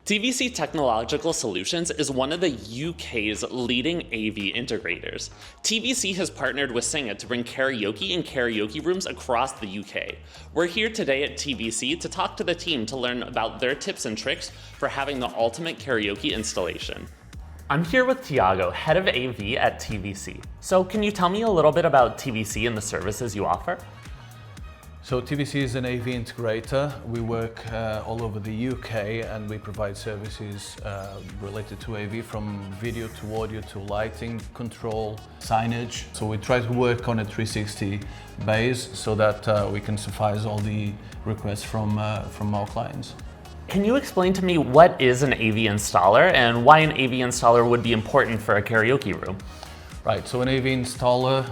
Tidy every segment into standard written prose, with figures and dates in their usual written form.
TVC Technological Solutions is one of the UK's leading AV integrators. TVC has partnered with Singa to bring karaoke and karaoke rooms across the UK. We're here today at TVC to talk to the team to learn about their tips and tricks for having the ultimate karaoke installation. I'm here with Tiago, head of AV at TVC. So can you tell me a little bit about TVC and the services you offer? So TVC is an AV integrator. We work all over the UK and we provide services related to AV, from video to audio to lighting, control, signage. So we try to work on a 360 base so that we can suffice all the requests from our clients. Can you explain to me what is an AV installer and why an AV installer would be important for a karaoke room? Right, so an AV installer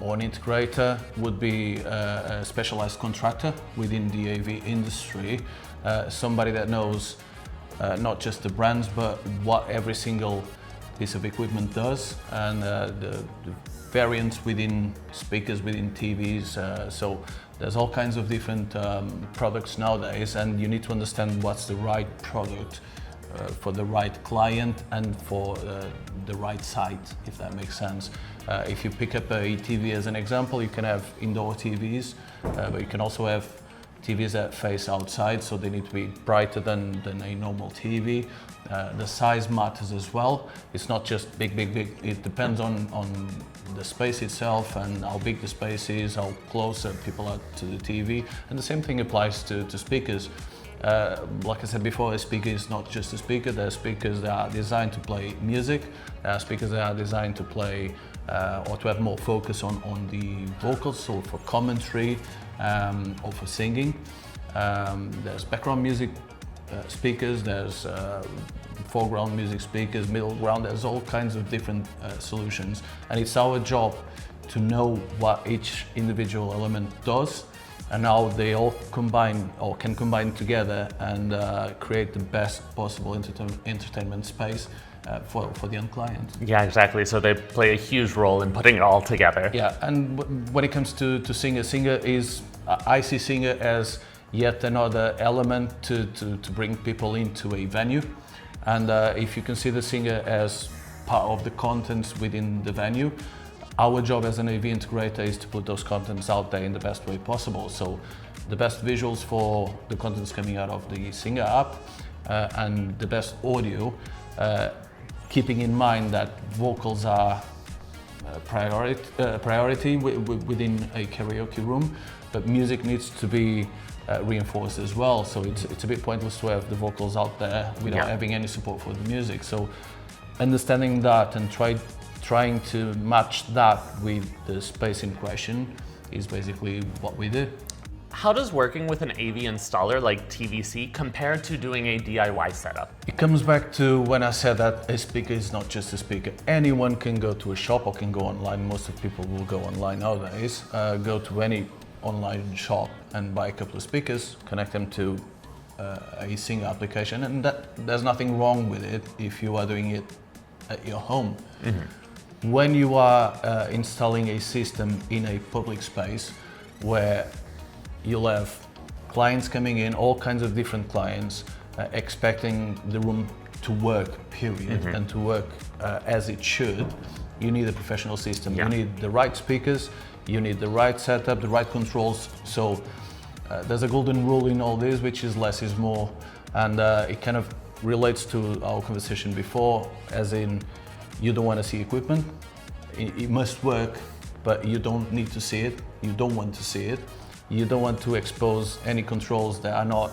or an integrator would be a specialized contractor within the AV industry, somebody that knows not just the brands but what every single piece of equipment does, and the variants within speakers, within TVs. So there's all kinds of different products nowadays, and you need to understand what's the right product for the right client and for the right site, if that makes sense. If you pick up a TV as an example, you can have indoor TVs, but you can also have TVs that face outside, so they need to be brighter than a normal TV. The size matters as well. It's not just big. It depends on the space itself and how big the space is, how close people are to the TV. And the same thing applies to speakers. Like I said before, a speaker is not just a speaker. There are speakers that are designed to play music. There are speakers that are designed to play or to have more focus on the vocals, so for commentary or for singing. There's background music speakers, there's foreground music speakers, middle ground. There's all kinds of different solutions, and it's our job to know what each individual element does and how they all combine or can combine together and create the best possible entertainment space for the end client. Yeah, exactly. So they play a huge role in putting it all together. Yeah, and when it comes to Singa is, I see Singa as yet another element to bring people into a venue. And if you consider Singa as part of the contents within the venue, our job as an AV integrator is to put those contents out there in the best way possible. So the best visuals for the contents coming out of the Singa app and the best audio, keeping in mind that vocals are priority within a karaoke room, but music needs to be reinforced as well. So it's a bit pointless to have the vocals out there without having any support for the music. So understanding that and trying to match that with the space in question is basically what we do. How does working with an AV installer like TVC compare to doing a DIY setup? It comes back to when I said that a speaker is not just a speaker. Anyone can go to a shop or can go online. Most of people will go online nowadays. Go to any online shop and buy a couple of speakers, connect them to a Singa application, and there's nothing wrong with it if you are doing it at your home. Mm-hmm. When you are installing a system in a public space where you'll have clients coming in, all kinds of different clients, expecting the room to work, period, and to work as it should, you need a professional system. You need the right speakers, you need the right setup, the right controls. So there's a golden rule in all this, which is less is more. And it kind of relates to our conversation before, as in, you don't want to see equipment. It must work, but you don't need to see it. You don't want to see it. You don't want to expose any controls that are not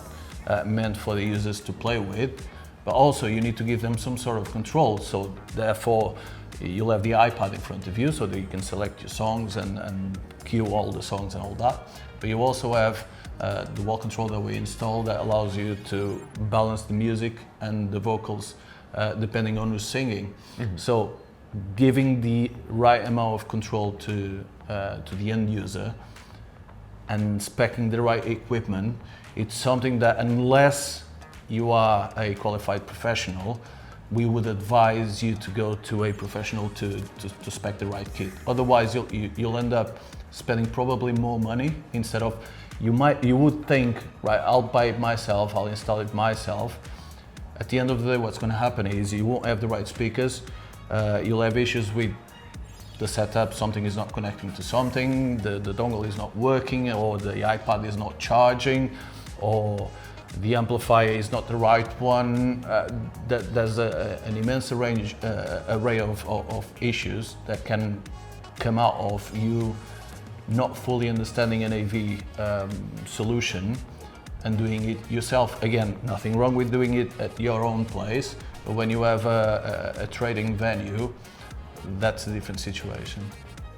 meant for the users to play with. But also you need to give them some sort of control. So therefore, you'll have the iPad in front of you so that you can select your songs and cue all the songs and all that. But you also have the wall control that we installed that allows you to balance the music and the vocals depending on who's singing. Mm-hmm. So giving the right amount of control to the end user and speccing the right equipment, it's something that, unless you are a qualified professional, we would advise you to go to a professional to spec the right kit. Otherwise, you'll end up spending probably more money instead of, you would think, right, I'll buy it myself, I'll install it myself. at the end of the day, what's going to happen is you won't have the right speakers. You'll have issues with the setup. Something is not connecting to something, the dongle is not working, or the iPad is not charging, or the amplifier is not the right one. There's an immense array of issues that can come out of you not fully understanding an AV solution and doing it yourself. Again, nothing wrong with doing it at your own place, but when you have a trading venue, that's a different situation.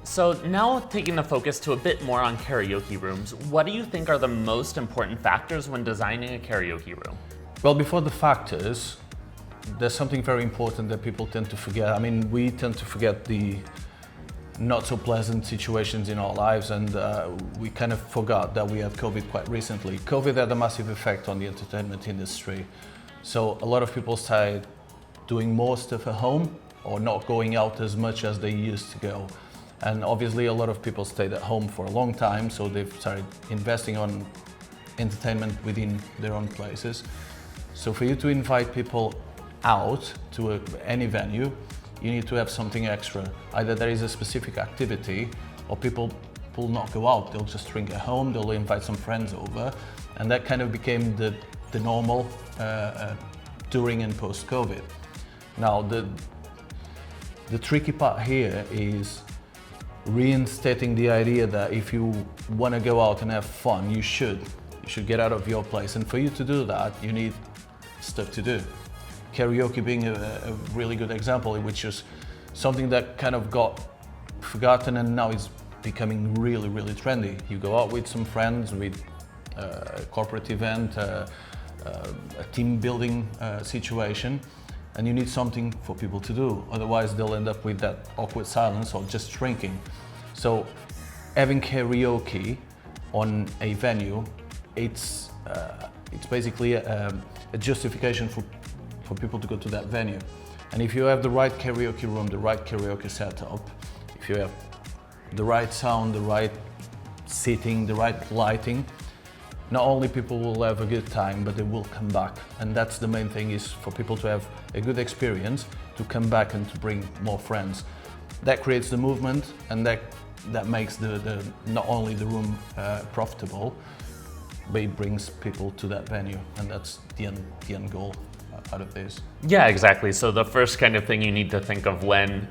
So now taking the focus to a bit more on karaoke rooms, what do you think are the most important factors when designing a karaoke room? Well, before the factors, there's something very important that people tend to forget. I mean, we tend to forget the not so pleasant situations in our lives, and we kind of forgot that we had COVID quite recently. COVID had a massive effect on the entertainment industry. So a lot of people started doing more stuff at home or not going out as much as they used to go. And obviously a lot of people stayed at home for a long time, so they've started investing on entertainment within their own places. So for you to invite people out to any venue, you need to have something extra. Either there is a specific activity, or people will not go out, they'll just drink at home, they'll invite some friends over, and that kind of became the normal during and post-COVID. Now the tricky part here is reinstating the idea that if you want to go out and have fun, you should get out of your place, and for you to do that, you need stuff to do. Karaoke being a really good example, which is something that kind of got forgotten and now is becoming really, really trendy. You go out with some friends, with a corporate event, a team building situation, and you need something for people to do. Otherwise, they'll end up with that awkward silence or just drinking. So having karaoke on a venue, it's basically a justification for people to go to that venue. And if you have the right karaoke room, the right karaoke setup, if you have the right sound, the right seating, the right lighting, not only people will have a good time, but they will come back. And that's the main thing, is for people to have a good experience, to come back and to bring more friends. That creates the movement, and that makes the not only the room profitable, but it brings people to that venue, and that's the end goal out of this. Yeah, exactly. So the first kind of thing you need to think of when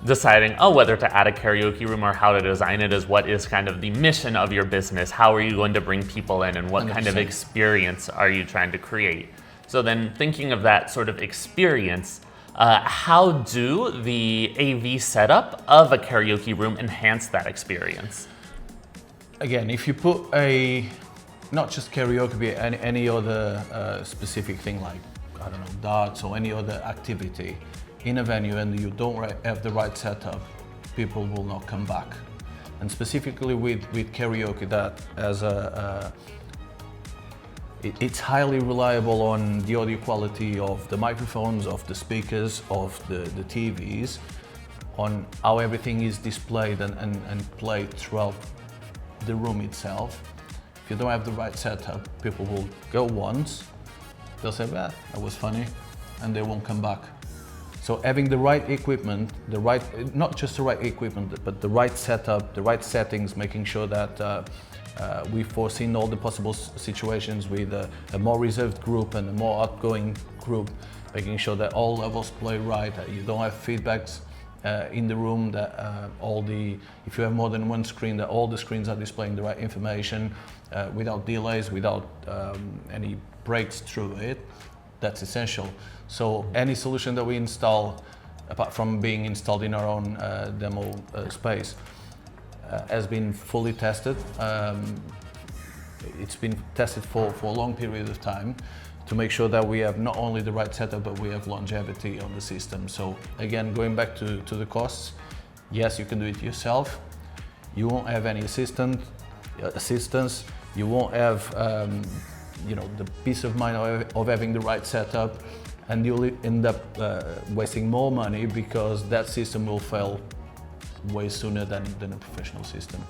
deciding whether to add a karaoke room or how to design it is what is kind of the mission of your business. How are you going to bring people in, and what 100%. kind of experience are you trying to create? So then thinking of that sort of experience, how do the AV setup of a karaoke room enhance that experience? Again, if you put not just karaoke, but any other specific thing like, I don't know, darts or any other activity in a venue, and you don't have the right setup, people will not come back. And specifically with karaoke, that as it's highly reliable on the audio quality of the microphones, of the speakers, of the TVs, on how everything is displayed and played throughout the room itself. If you don't have the right setup, people will go once, they'll say, that was funny, and they won't come back. So having the right equipment, not just the right equipment, but the right setup, the right settings, making sure that we've foreseen all the possible situations with a more reserved group and a more outgoing group, making sure that all levels play right, that you don't have feedbacks in the room, that if you have more than one screen, that all the screens are displaying the right information without delays, without any breaks through it. That's essential. So any solution that we install, apart from being installed in our own demo space, has been fully tested. It's been tested for a long period of time to make sure that we have not only the right setup, but we have longevity on the system. So again, going back to the costs, yes, you can do it yourself. You won't have any assistance. You won't have the peace of mind of having the right setup, and you'll end up wasting more money because that system will fail way sooner than a professional system.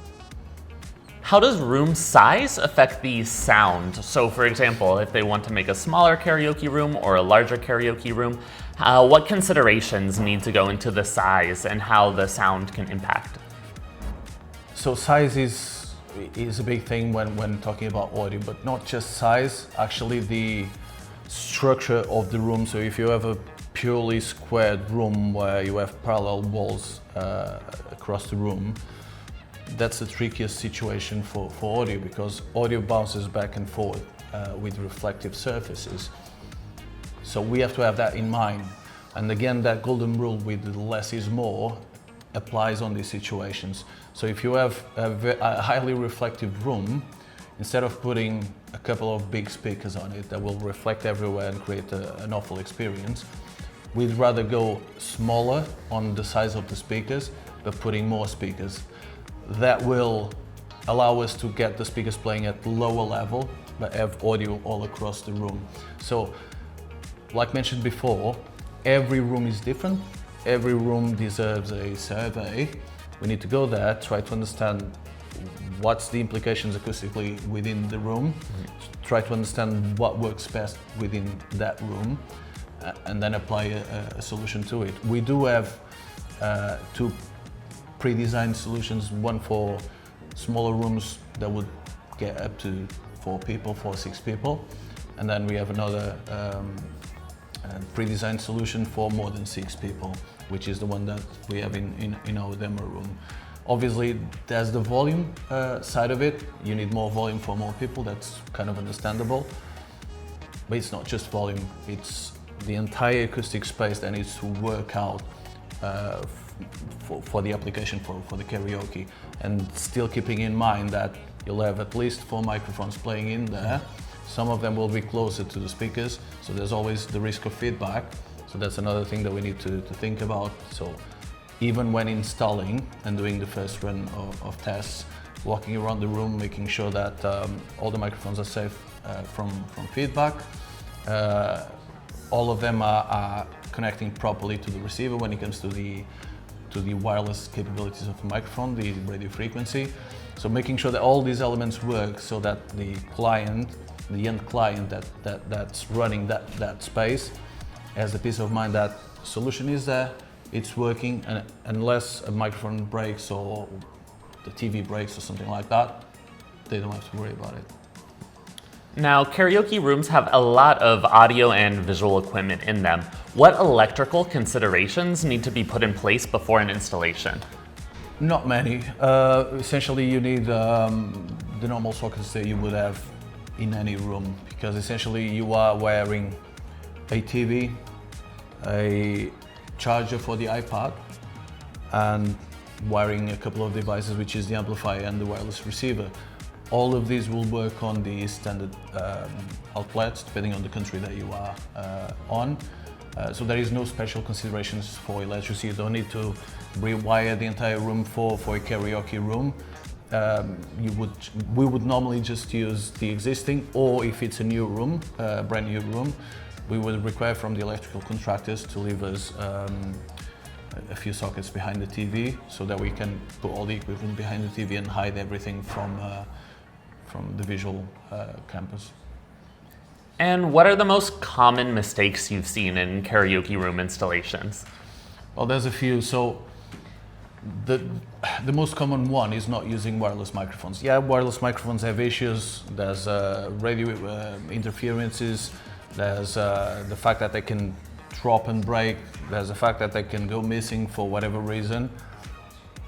How does room size affect the sound? So for example, if they want to make a smaller karaoke room or a larger karaoke room, what considerations need to go into the size and how the sound can impact? So size is a big thing when talking about audio, but not just size, actually the structure of the room. So if you have a purely squared room where you have parallel walls across the room, that's the trickiest situation for audio, because audio bounces back and forth with reflective surfaces. So we have to have that in mind. And again, that golden rule with less is more applies on these situations. So if you have a highly reflective room, instead of putting a couple of big speakers on it that will reflect everywhere and create an awful experience, we'd rather go smaller on the size of the speakers, but putting more speakers. That will allow us to get the speakers playing at lower level, but have audio all across the room. So, like mentioned before, every room is different. Every room deserves a survey. We need to go there, try to understand what's the implications acoustically within the room, try to understand what works best within that room, and then apply a solution to it. We do have two pre-designed solutions, one for smaller rooms that would get up to 4 people, 6 people, and then we have another pre-designed solution for more than 6 people, which is the one that we have in our demo room. Obviously, there's the volume side of it. You need more volume for more people, that's kind of understandable. But it's not just volume, it's the entire acoustic space that needs to work out for the application for the karaoke, and still keeping in mind that you'll have at least 4 microphones playing in there. Some of them will be closer to the speakers, so there's always the risk of feedback. So that's another thing that we need to think about. So even when installing and doing the first run of tests, walking around the room, making sure that all the microphones are safe from feedback. All of them are connecting properly to the receiver when it comes to the wireless capabilities of the microphone, the radio frequency. So making sure that all these elements work so that the client, the end client that's running that space has the peace of mind that solution is there, it's working, and unless a microphone breaks or the TV breaks or something like that, they don't have to worry about it. Now, karaoke rooms have a lot of audio and visual equipment in them. What electrical considerations need to be put in place before an installation? Not many. Essentially, you need the normal sockets that you would have in any room, because essentially you are wiring a TV, a charger for the iPad, and wiring a couple of devices, which is the amplifier and the wireless receiver. All of these will work on the standard outlets, depending on the country that you are on. So there is no special considerations for electricity. You don't need to rewire the entire room for a karaoke room. We would normally just use the existing, or if it's a new room, a brand new room, we would require from the electrical contractors to leave us a few sockets behind the TV, so that we can put all the equipment behind the TV and hide everything from the visual campus. And what are the most common mistakes you've seen in karaoke room installations? Well, there's a few. So the most common one is not using wireless microphones. Yeah, wireless microphones have issues. There's radio interferences. There's the fact that they can drop and break. There's the fact that they can go missing for whatever reason.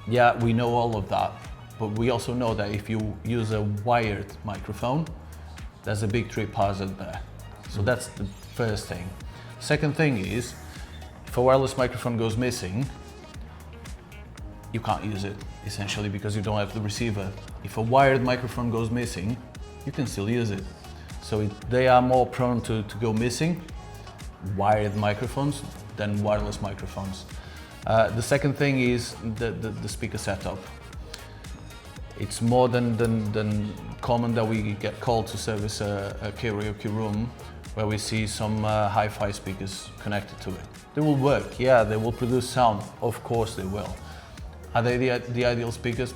Yeah, we know all of that. But we also know that if you use a wired microphone, there's a big trip hazard there. So that's the first thing. Second thing is, if a wireless microphone goes missing, you can't use it, essentially, because you don't have the receiver. If a wired microphone goes missing, you can still use it. So they are more prone to go missing, wired microphones, than wireless microphones. The second thing is the speaker setup. It's more than common that we get called to service a karaoke room where we see some hi-fi speakers connected to it. They will work, yeah, they will produce sound, of course they will. Are they the ideal speakers?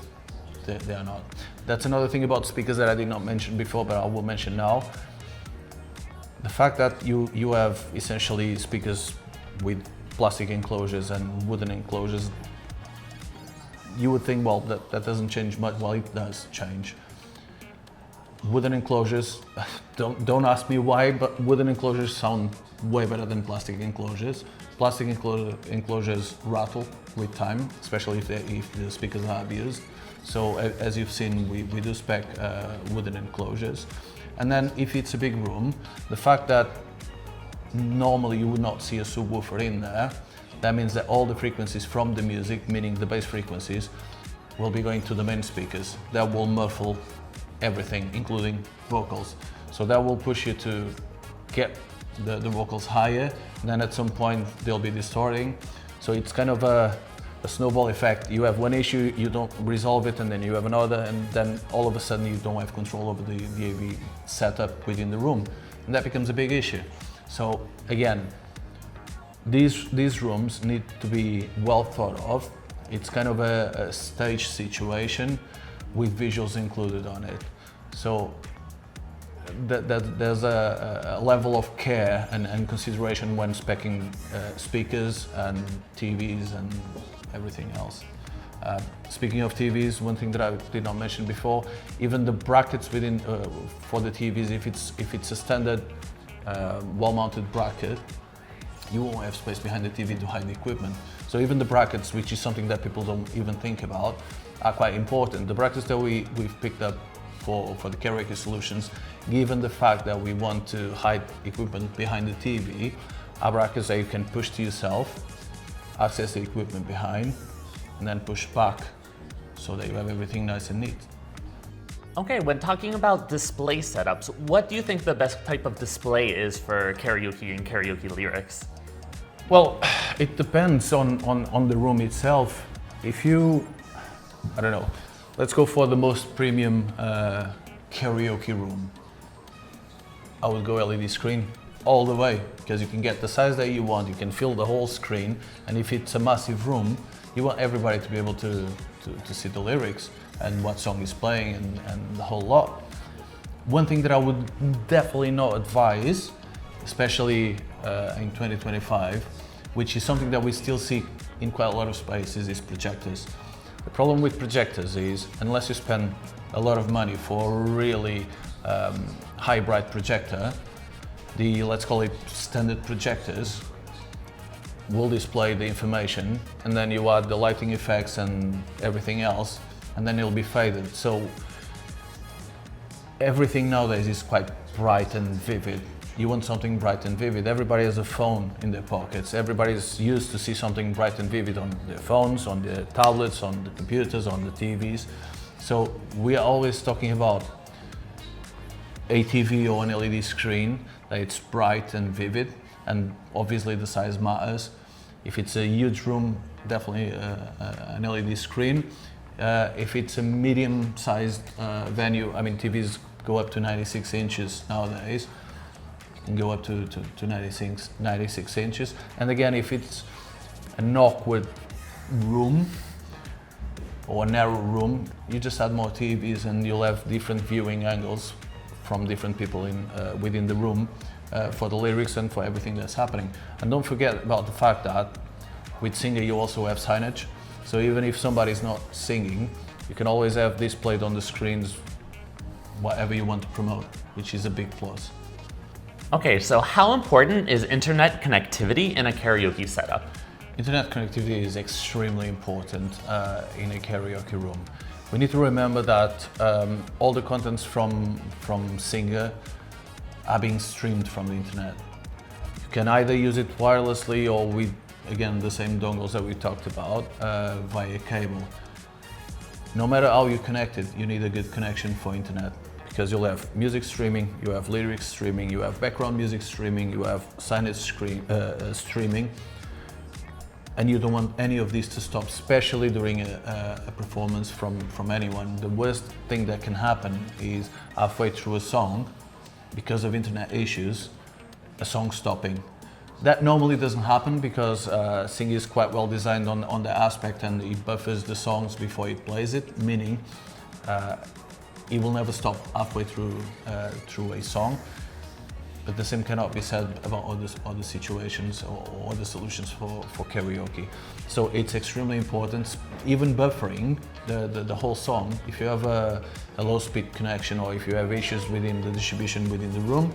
they are not. That's another thing about speakers that I did not mention before, but I will mention now. The fact that you have essentially speakers with plastic enclosures and wooden enclosures, you would think, well, that doesn't change much. Well, it does change. Wooden enclosures, don't ask me why, but wooden enclosures sound way better than plastic enclosures. Plastic enclosures rattle with time, especially if the speakers are abused. So as you've seen, we do spec wooden enclosures. And then if it's a big room, the fact that normally you would not see a subwoofer in there, that means that all the frequencies from the music, meaning the bass frequencies, will be going to the main speakers. That will muffle everything, including vocals. So that will push you to get the vocals higher, and then at some point they'll be distorting. So it's kind of a snowball effect. You have one issue, you don't resolve it, and then you have another, and then all of a sudden you don't have control over the AV setup within the room, and that becomes a big issue. So again, these rooms need to be well thought of. It's kind of a stage situation with visuals included on it. So there's a level of care and consideration when specing speakers and TVs and everything else. Speaking of TVs, one thing that I did not mention before, even the brackets within for the TVs, if it's a standard wall-mounted bracket, you won't have space behind the TV to hide the equipment. So even the brackets, which is something that people don't even think about, are quite important. The brackets that we've picked up for the Karaoke Solutions, given the fact that we want to hide equipment behind the TV, are brackets that you can push to yourself, access the equipment behind, and then push back so that you have everything nice and neat. Okay, when talking about display setups, what do you think the best type of display is for karaoke and karaoke lyrics? Well, it depends on the room itself. If you, I don't know, let's go for the most premium karaoke room. I would go LED screen all the way, because you can get the size that you want, you can fill the whole screen, and if it's a massive room, you want everybody to be able to see the lyrics and what song is playing and the whole lot. One thing that I would definitely not advise, especially in 2025, which is something that we still see in quite a lot of spaces, is projectors. The problem with projectors is, unless you spend a lot of money for a really high bright projector, the, let's call it, standard projectors will display the information, and then you add the lighting effects and everything else, and then it'll be faded. So everything nowadays is quite bright and vivid. You want something bright and vivid. Everybody has a phone in their pockets. Everybody's used to see something bright and vivid on their phones, on their tablets, on the computers, on the TVs. So we are always talking about a TV or an LED screen, that it's bright and vivid, and obviously the size matters. If it's a huge room, definitely an LED screen. If it's a medium-sized venue, I mean, TVs go up to 96 inches nowadays. You can go up to 96 inches. And again, if it's an awkward room or a narrow room, you just add more TVs and you'll have different viewing angles from different people within the room for the lyrics and for everything that's happening. And don't forget about the fact that with Singa you also have signage. So even if somebody's not singing, you can always have displayed on the screens whatever you want to promote, which is a big plus. Okay, so how important is internet connectivity in a karaoke setup? Internet connectivity is extremely important in a karaoke room. We need to remember that all the contents from Singa are being streamed from the internet. You can either use it wirelessly or with, again, the same dongles that we talked about via cable. No matter how you connect it, you need a good connection for internet, because you'll have music streaming, you have lyrics streaming, you have background music streaming, you have signage streaming, and you don't want any of these to stop, especially during a performance from anyone. The worst thing that can happen is halfway through a song, because of internet issues, a song stopping. That normally doesn't happen because Singa is quite well designed on the aspect, and it buffers the songs before it plays it, meaning it will never stop halfway through a song. But the same cannot be said about other situations or other solutions for karaoke. So it's extremely important, even buffering the whole song. If you have a low speed connection or if you have issues within the distribution within the room,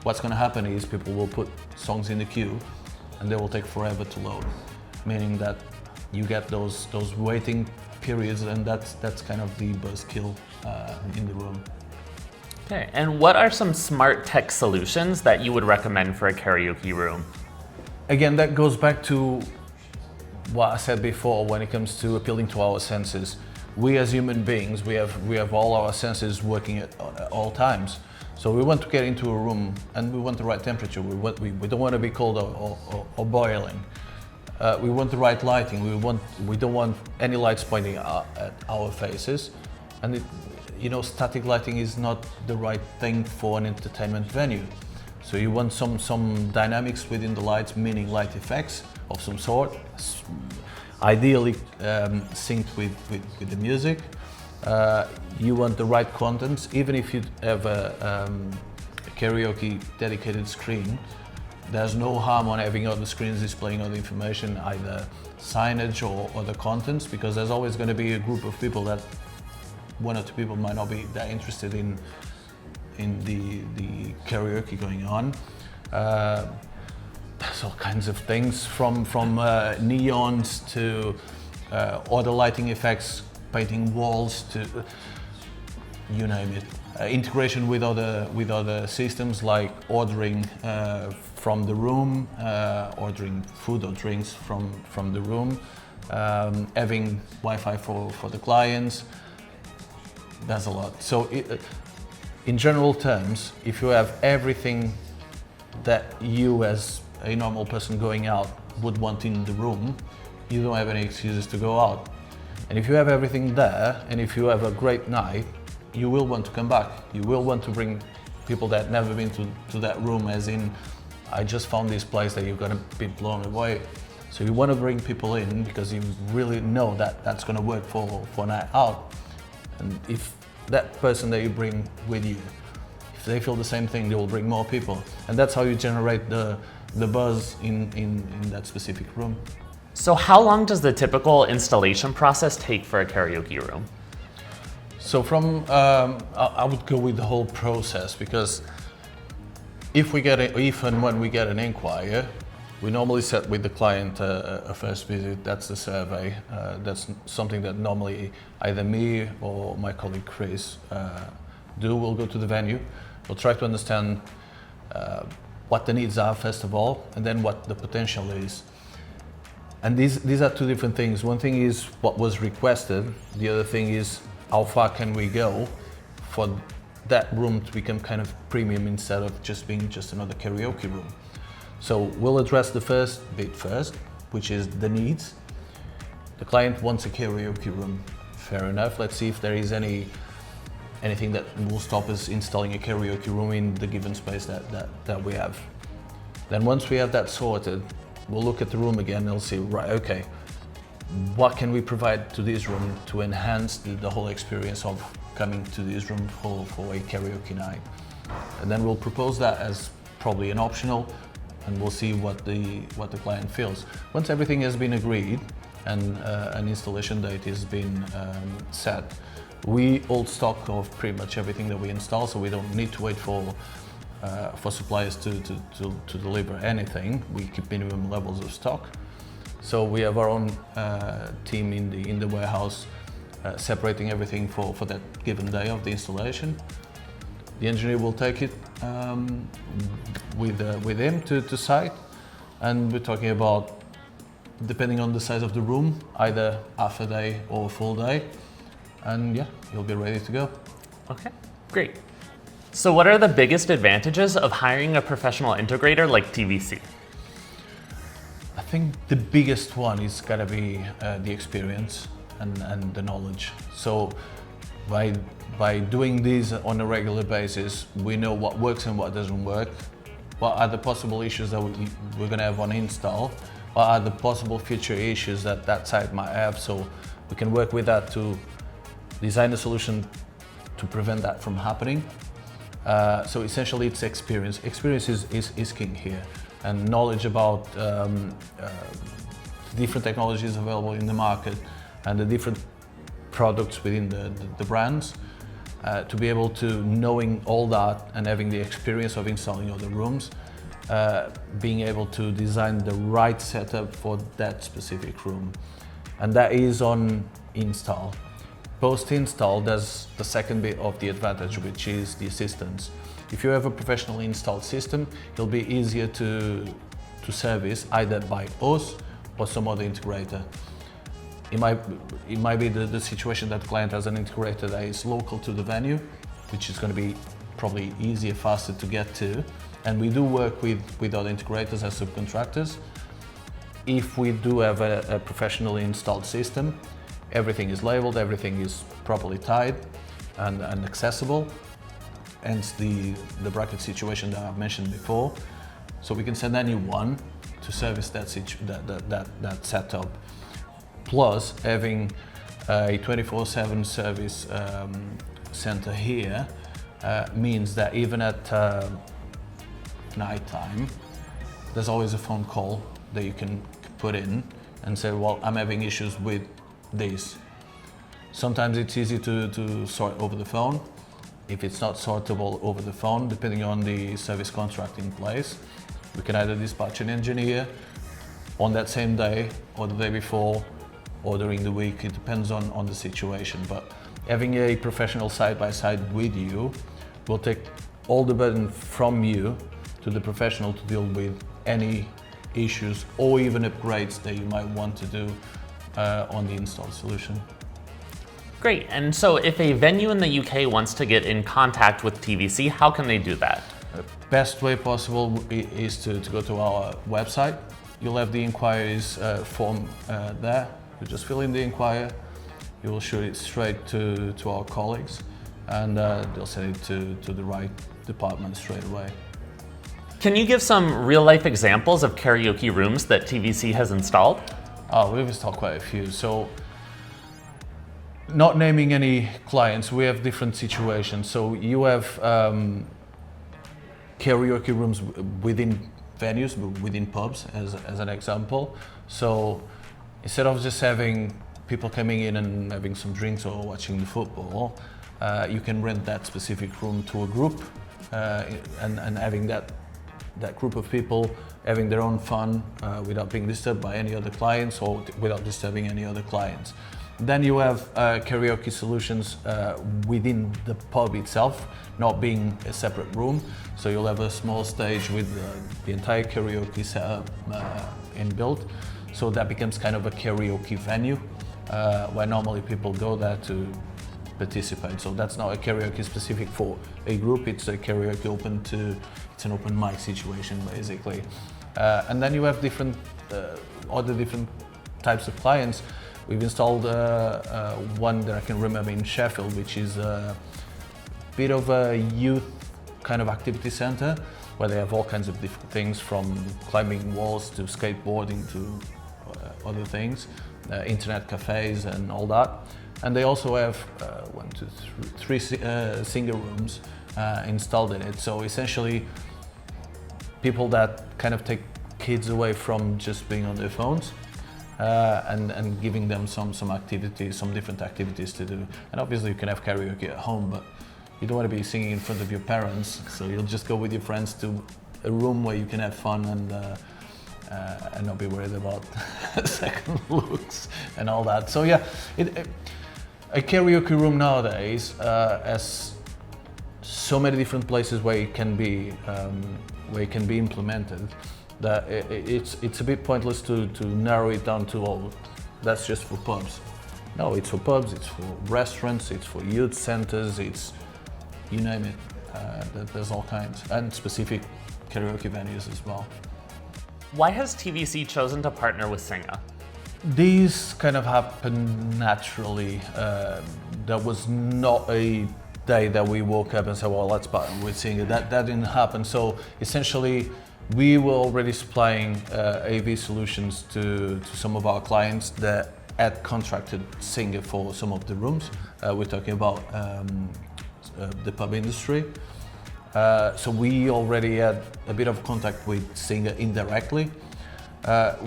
what's going to happen is people will put songs in the queue and they will take forever to load, meaning that you get those waiting periods, and that's kind of the buzzkill in the room. Okay, and what are some smart tech solutions that you would recommend for a karaoke room? Again, that goes back to what I said before when it comes to appealing to our senses. We as human beings, we have all our senses working at all times. So we want to get into a room and we want the right temperature. We don't want to be cold or boiling. We want the right lighting. We don't want any lights pointing at our faces. And static lighting is not the right thing for an entertainment venue. So you want some dynamics within the lights, meaning light effects of some sort, ideally synced with the music. You want the right contents, even if you have a karaoke dedicated screen, there's no harm on having other screens displaying other information, either signage or other contents, because there's always going to be a group of people that one or two people might not be that interested in the karaoke going on. There's all kinds of things from neons to other lighting effects, painting walls to you name it. Integration with other systems like ordering from the room, ordering food or drinks from the room, having Wi-Fi for the clients. There's a lot. So in general terms, if you have everything that you as a normal person going out would want in the room, you don't have any excuses to go out. And if you have everything there, and if you have a great night, you will want to come back. You will want to bring people that never been to that room, as in, I just found this place that you're gonna be blown away. So you want to bring people in because you really know that that's gonna work for a night out. And if that person that you bring with you, if they feel the same thing, they will bring more people. And that's how you generate the buzz in that specific room. So how long does the typical installation process take for a karaoke room? So I would go with the whole process, because if and when we get an inquiry, we normally set with the client a first visit. That's the survey. That's something that normally either me or my colleague Chris do. We'll go to the venue. We'll try to understand what the needs are first of all, and then what the potential is. And these are two different things. One thing is what was requested. The other thing is how far can we go for that room to become kind of premium instead of just being just another karaoke room. So we'll address the first bit first, which is the needs. The client wants a karaoke room. Fair enough. Let's see if there is anything that will stop us installing a karaoke room in the given space that we have. Then once we have that sorted, we'll look at the room again and we'll see, right, okay, what can we provide to this room to enhance the whole experience of coming to this room for a karaoke night. And then we'll propose that as probably an optional, and we'll see what the client feels. Once everything has been agreed and an installation date has been set, we hold stock of pretty much everything that we install, so we don't need to wait for suppliers to deliver anything. We keep minimum levels of stock. So we have our own team in the warehouse separating everything for that given day of the installation. The engineer will take it with him to site, and we're talking about, depending on the size of the room, either half a day or a full day, and yeah, you'll be ready to go. Okay, great. So what are the biggest advantages of hiring a professional integrator like TVC? I think the biggest one is gotta be the experience and the knowledge. So by doing this on a regular basis, we know what works and what doesn't work, what are the possible issues that we're gonna have on install, what are the possible future issues that site might have, so we can work with that to design a solution to prevent that from happening. So essentially it's experience. Experience is king here, and knowledge about different technologies available in the market and the different products within the brands, to be able to knowing all that and having the experience of installing other rooms, being able to design the right setup for that specific room. And that is on install. Post-install, there's the second bit of the advantage, which is the assistance. If you have a professionally installed system, it'll be easier to service either by us or some other integrator. It might be the situation that the client has an integrator that is local to the venue, which is going to be probably easier, faster to get to. And we do work with other integrators as subcontractors. If we do have a professionally installed system, everything is labeled, everything is properly tied and accessible, hence the bracket situation that I've mentioned before. So we can send anyone to service that setup. Plus, having a 24/7 service center here means that even at night time, there's always a phone call that you can put in and say, well, I'm having issues with this. Sometimes it's easy to sort over the phone. If it's not sortable over the phone, depending on the service contract in place, we can either dispatch an engineer on that same day or the day before or during the week. It depends on the situation. But having a professional side-by-side with you will take all the burden from you to the professional to deal with any issues or even upgrades that you might want to do on the installed solution. Great, and so if a venue in the UK wants to get in contact with TVC, how can they do that? The best way possible is to go to our website. You'll have the inquiries form there. You just fill in the inquiry, you will shoot it straight to our colleagues, and they'll send it to the right department straight away. Can you give some real-life examples of karaoke rooms that TVC has installed? Oh, we've installed quite a few. So, not naming any clients, we have different situations. So you have karaoke rooms within venues, within pubs, as an example. So instead of just having people coming in and having some drinks or watching the football, you can rent that specific room to a group and having that group of people having their own fun without being disturbed by any other clients or without disturbing any other clients. Then you have karaoke solutions within the pub itself, not being a separate room. So you'll have a small stage with the entire karaoke setup inbuilt. So that becomes kind of a karaoke venue where normally people go there to participate. So that's not a karaoke specific for a group, it's a karaoke it's an open mic situation basically. And then you have other different types of clients. We've installed one that I can remember in Sheffield, which is a bit of a youth kind of activity center where they have all kinds of different things from climbing walls to skateboarding to other things, internet cafes and all that. And they also have three Singa rooms installed in it. So essentially, people that kind of take kids away from just being on their phones and giving them some activities, some different activities to do. And obviously you can have karaoke at home, but you don't want to be singing in front of your parents, so you'll just go with your friends to a room where you can have fun and not be worried about second looks and all that. So yeah, a karaoke room nowadays has so many different places where it can be implemented that it's a bit pointless to narrow it down to, oh, that's just for pubs. No, it's for pubs, it's for restaurants, it's for youth centers, it's, you name it. There's all kinds, and specific karaoke venues as well. Why has TVC chosen to partner with Singa? These kind of happened naturally. There was not a day that we woke up and said, well, let's partner with Singa. That didn't happen. So essentially, we were already supplying AV solutions to some of our clients that had contracted Singa for some of the rooms. We're talking about the pub industry. So we already had a bit of contact with Singa indirectly,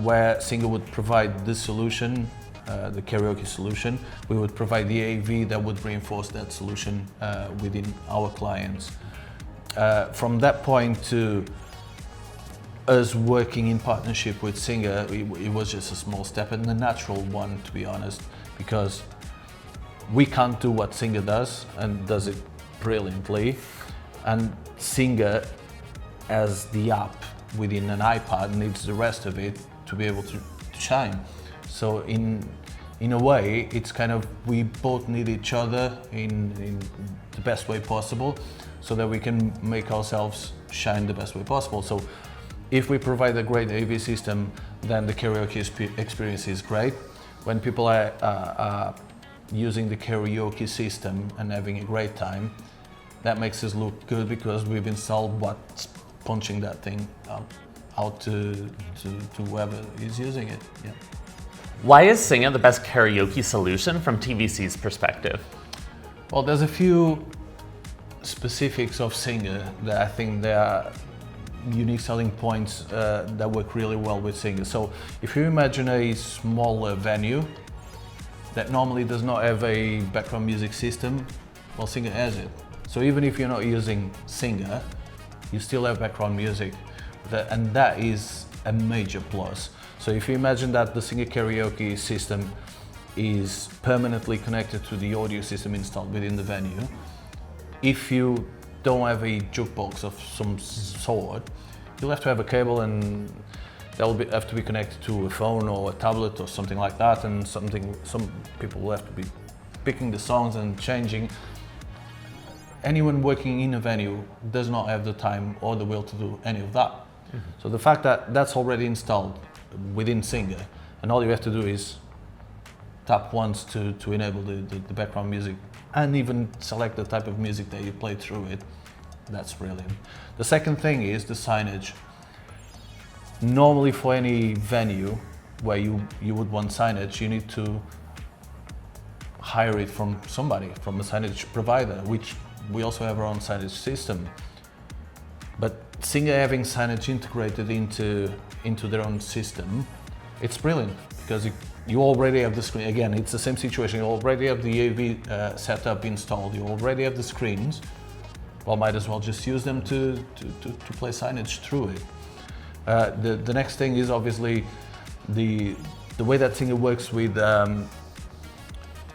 where Singa would provide the solution, the karaoke solution. We would provide the AV that would reinforce that solution within our clients. From that point to us working in partnership with Singa, it was just a small step and a natural one, to be honest, because we can't do what Singa does and does it brilliantly. And Singa, as the app within an iPad, needs the rest of it to be able to shine. So in a way, it's kind of, we both need each other in the best way possible so that we can make ourselves shine the best way possible. So if we provide a great AV system, then the karaoke experience is great. When people are using the karaoke system and having a great time, that makes us look good because we've installed what's punching that thing out to whoever is using it. Yeah. Why is Singa the best karaoke solution from TVC's perspective? Well, there's a few specifics of Singa that I think they are unique selling points that work really well with Singa. So if you imagine a smaller venue that normally does not have a background music system, well, Singa has it. So even if you're not using Singa, you still have background music, and that is a major plus. So if you imagine that the Singa karaoke system is permanently connected to the audio system installed within the venue, if you don't have a jukebox of some sort, you'll have to have a cable, and that will have to be connected to a phone or a tablet or something like that, and some people will have to be picking the songs and changing. Anyone working in a venue does not have the time or the will to do any of that. Mm-hmm. So the fact that that's already installed within Singa, and all you have to do is tap once to enable the background music and even select the type of music that you play through it, that's brilliant. The second thing is the signage. Normally for any venue where you would want signage, you need to hire it from somebody, from a signage provider, which we also have our own signage system. But Singa having signage integrated into their own system, it's brilliant because you already have the screen. Again, it's the same situation. You already have the AV setup installed. You already have the screens. Well, might as well just use them to play signage through it. The next thing is obviously the way that Singa works with the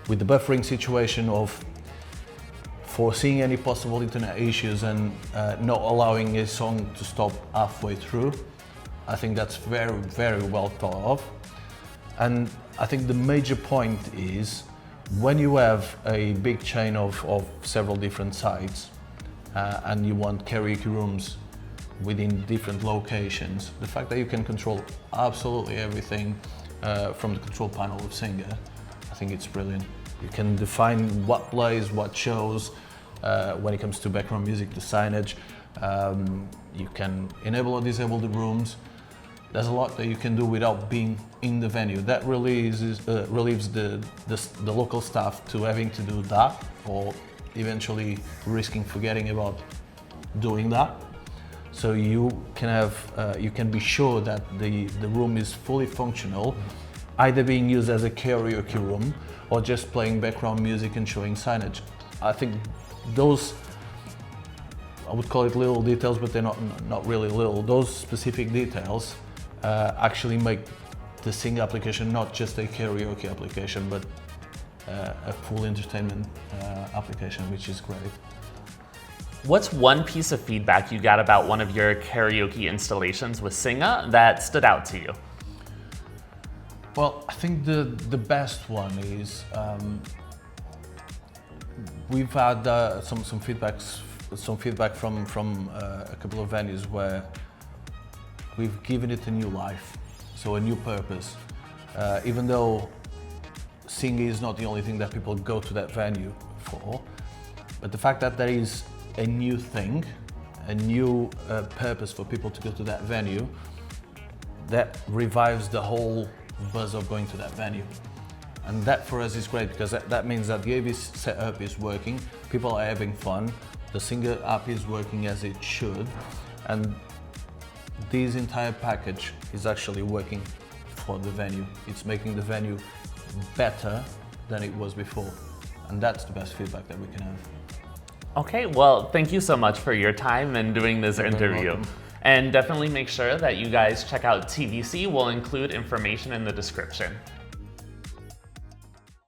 buffering situation of foreseeing any possible internet issues and not allowing a song to stop halfway through. I think that's very, very well thought of. And I think the major point is when you have a big chain of several different sites and you want karaoke rooms within different locations, the fact that you can control absolutely everything from the control panel of Singa, I think it's brilliant. You can define what plays, what shows, when it comes to background music, the signage. You can enable or disable the rooms. There's a lot that you can do without being in the venue. That relieves the local staff to having to do that, or eventually risking forgetting about doing that. So you can be sure that the room is fully functional, either being used as a karaoke room or just playing background music and showing signage. I think those, I would call it little details, but they're not really little. Those specific details actually make the Singa application not just a karaoke application, but a full entertainment application, which is great. What's one piece of feedback you got about one of your karaoke installations with Singa that stood out to you? Well, I think the best one is we've had some feedback from a couple of venues where we've given it a new life, so a new purpose. Even though Singa is not the only thing that people go to that venue for, but the fact that there is a new thing, a new purpose for people to go to that venue, that revives the whole buzz of going to that venue. And that for us is great because that means that the AV setup is working, people are having fun, the Singa app is working as it should, and this entire package is actually working for the venue. It's making the venue better than it was before. And that's the best feedback that we can have. Okay, well, thank you so much for your time and doing this interview. welcome. And definitely make sure that you guys check out TVC. We'll include information in the description.